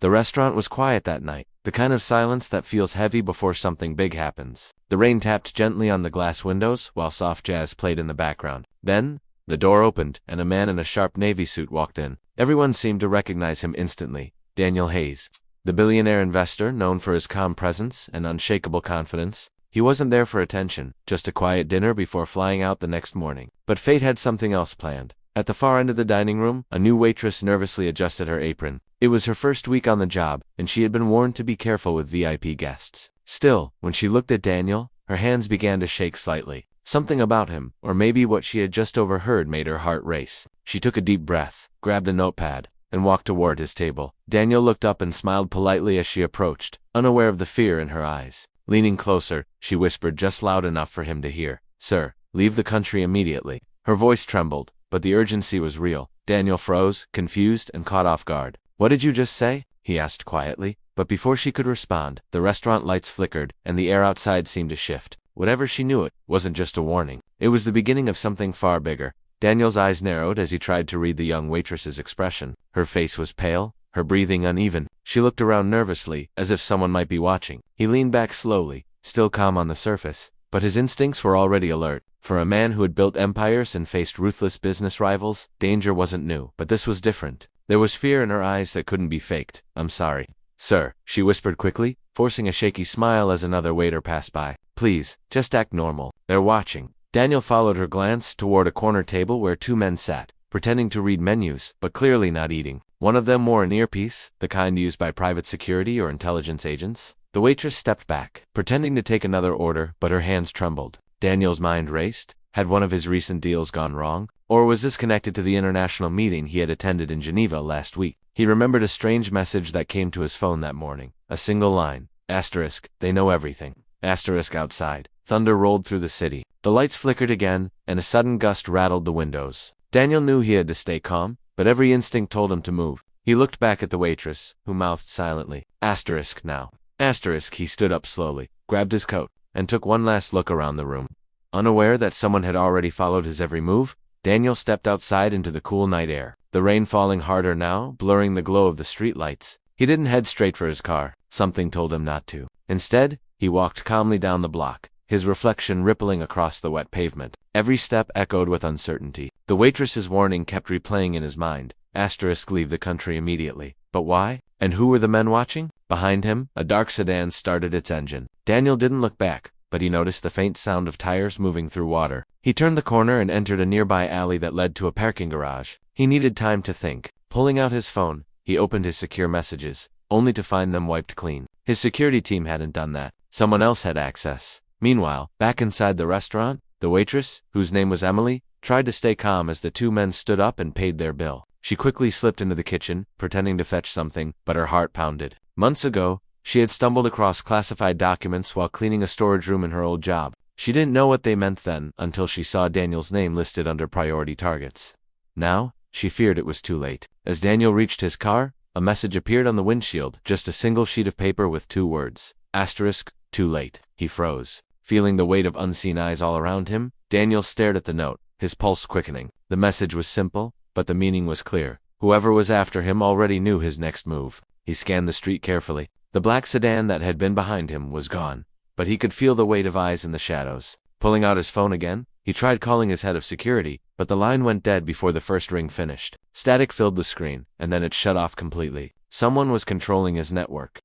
The restaurant was quiet that night, the kind of silence that feels heavy before something big happens. The rain tapped gently on the glass windows while soft jazz played in the background. Then, the door opened and a man in a sharp navy suit walked in. Everyone seemed to recognize him instantly. Daniel Hayes, the billionaire investor known for his calm presence and unshakable confidence. He wasn't there for attention, just a quiet dinner before flying out the next morning. But fate had something else planned. At the far end of the dining room, a new waitress nervously adjusted her apron. It was her first week on the job, and she had been warned to be careful with VIP guests. Still, when she looked at Daniel, her hands began to shake slightly. Something about him, or maybe what she had just overheard, made her heart race. She took a deep breath, grabbed a notepad, and walked toward his table. Daniel looked up and smiled politely as she approached, unaware of the fear in her eyes. Leaning closer, she whispered just loud enough for him to hear, "Sir, leave the country immediately." Her voice trembled, but the urgency was real. Daniel froze, confused and caught off guard. "What did you just say?" he asked quietly. But before she could respond, the restaurant lights flickered, and the air outside seemed to shift. Whatever she knew, it wasn't just a warning. It was the beginning of something far bigger. Daniel's eyes narrowed as he tried to read the young waitress's expression. Her face was pale, her breathing uneven. She looked around nervously, as if someone might be watching. He leaned back slowly, still calm on the surface, but his instincts were already alert. For a man who had built empires and faced ruthless business rivals, danger wasn't new. But this was different. There was fear in her eyes that couldn't be faked. "I'm sorry, sir," she whispered quickly, forcing a shaky smile as another waiter passed by. "Please, just act normal. They're watching." Daniel followed her glance toward a corner table where two men sat, pretending to read menus, but clearly not eating. One of them wore an earpiece, the kind used by private security or intelligence agents. The waitress stepped back, pretending to take another order, but her hands trembled. Daniel's mind raced. Had one of his recent deals gone wrong? Or was this connected to the international meeting he had attended in Geneva last week? He remembered a strange message that came to his phone that morning. A single line. Asterisk, "They know everything." Asterisk outside. Thunder rolled through the city. The lights flickered again, and a sudden gust rattled the windows. Daniel knew he had to stay calm, but every instinct told him to move. He looked back at the waitress, who mouthed silently. Asterisk now. Asterisk. He stood up slowly, grabbed his coat, and took one last look around the room. Unaware that someone had already followed his every move, Daniel stepped outside into the cool night air. The rain falling harder now, blurring the glow of the streetlights. He didn't head straight for his car. Something told him not to. Instead, he walked calmly down the block, his reflection rippling across the wet pavement. Every step echoed with uncertainty. The waitress's warning kept replaying in his mind. Asterisk, leave the country immediately. But why? And who were the men watching? Behind him, a dark sedan started its engine. Daniel didn't look back, but he noticed the faint sound of tires moving through water. He turned the corner and entered a nearby alley that led to a parking garage. He needed time to think. Pulling out his phone, he opened his secure messages, only to find them wiped clean. His security team hadn't done that. Someone else had access. Meanwhile, back inside the restaurant, the waitress, whose name was Emily, tried to stay calm as the two men stood up and paid their bill. She quickly slipped into the kitchen, pretending to fetch something, but her heart pounded. Months ago, she had stumbled across classified documents while cleaning a storage room in her old job. She didn't know what they meant then, until she saw Daniel's name listed under priority targets. Now, she feared it was too late. As Daniel reached his car, a message appeared on the windshield, just a single sheet of paper with two words. Asterisk, too late. He froze. Feeling the weight of unseen eyes all around him, Daniel stared at the note, his pulse quickening. The message was simple, but the meaning was clear. Whoever was after him already knew his next move. He scanned the street carefully. The black sedan that had been behind him was gone, but he could feel the weight of eyes in the shadows. Pulling out his phone again, he tried calling his head of security, but the line went dead before the first ring finished. Static filled the screen, and then it shut off completely. Someone was controlling his network.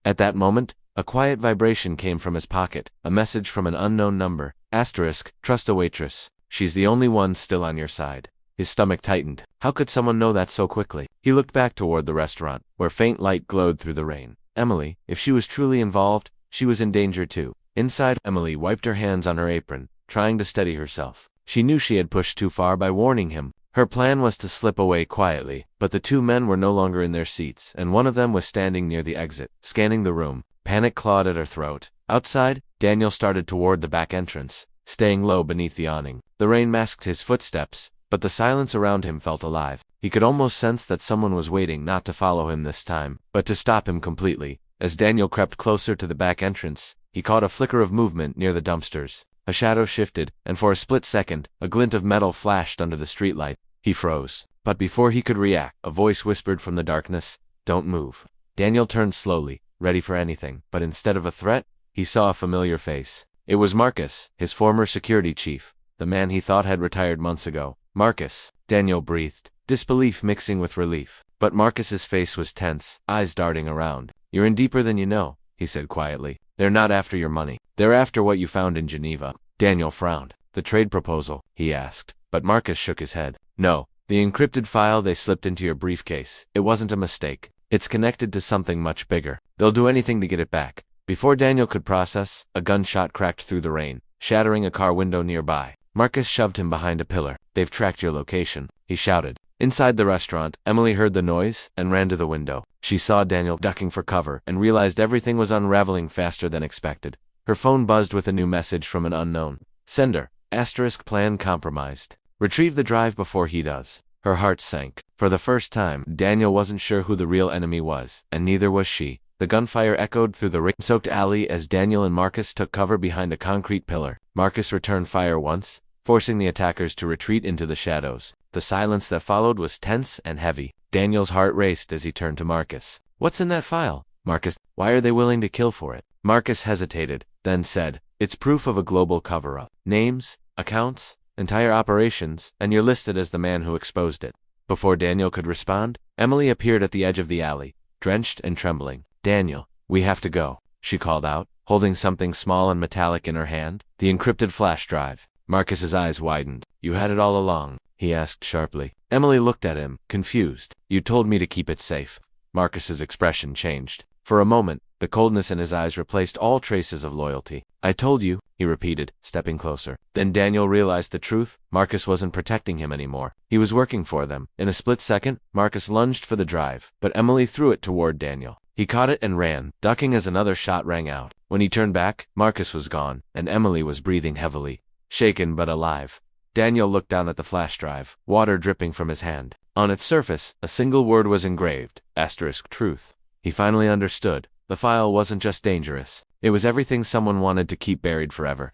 At that moment, a quiet vibration came from his pocket, a message from an unknown number. Asterisk, trust a waitress. She's the only one still on your side. His stomach tightened. How could someone know that so quickly? He looked back toward the restaurant, where faint light glowed through the rain. Emily, if she was truly involved, she was in danger too. Inside, Emily wiped her hands on her apron, trying to steady herself. She knew she had pushed too far by warning him. Her plan was to slip away quietly, but the two men were no longer in their seats, and one of them was standing near the exit, scanning the room. Panic clawed at her throat. Outside, Daniel started toward the back entrance, staying low beneath the awning. The rain masked his footsteps, but the silence around him felt alive. He could almost sense that someone was waiting not to follow him this time, but to stop him completely. As Daniel crept closer to the back entrance, he caught a flicker of movement near the dumpsters. A shadow shifted, and for a split second, a glint of metal flashed under the streetlight. He froze. But before he could react, a voice whispered from the darkness, "Don't move." Daniel turned slowly, ready for anything, but instead of a threat, he saw a familiar face. It was Marcus, his former security chief, the man he thought had retired months ago. Marcus, Daniel breathed, disbelief mixing with relief. But Marcus's face was tense, eyes darting around. "You're in deeper than you know," he said quietly. "They're not after your money. They're after what you found in Geneva." Daniel frowned. "The trade proposal?" he asked. But Marcus shook his head. "No, the encrypted file they slipped into your briefcase. It wasn't a mistake. It's connected to something much bigger. They'll do anything to get it back." Before Daniel could process, a gunshot cracked through the rain, shattering a car window nearby. Marcus shoved him behind a pillar. "They've tracked your location," he shouted. Inside the restaurant, Emily heard the noise and ran to the window. She saw Daniel ducking for cover and realized everything was unraveling faster than expected. Her phone buzzed with a new message from an unknown sender. *plan compromised. Retrieve the drive before he does. Her heart sank. For the first time, Daniel wasn't sure who the real enemy was, and neither was she. The gunfire echoed through the rain-soaked alley as Daniel and Marcus took cover behind a concrete pillar. Marcus returned fire once, forcing the attackers to retreat into the shadows. The silence that followed was tense and heavy. Daniel's heart raced as he turned to Marcus. "What's in that file, Marcus? Why are they willing to kill for it?" Marcus hesitated, then said, "It's proof of a global cover-up. Names, accounts, entire operations, and you're listed as the man who exposed it." Before Daniel could respond, Emily appeared at the edge of the alley, drenched and trembling. "Daniel, we have to go," she called out, holding something small and metallic in her hand. The encrypted flash drive. Marcus's eyes widened. "You had it all along?" he asked sharply. Emily looked at him, confused. "You told me to keep it safe." Marcus's expression changed. For a moment, the coldness in his eyes replaced all traces of loyalty. "I told you," he repeated, stepping closer. Then Daniel realized the truth. Marcus wasn't protecting him anymore. He was working for them. In a split second, Marcus lunged for the drive, but Emily threw it toward Daniel. He caught it and ran, ducking as another shot rang out. When he turned back, Marcus was gone, and Emily was breathing heavily, shaken but alive. Daniel looked down at the flash drive, water dripping from his hand. On its surface, a single word was engraved, *truth. He finally understood. The file wasn't just dangerous. It was everything someone wanted to keep buried forever.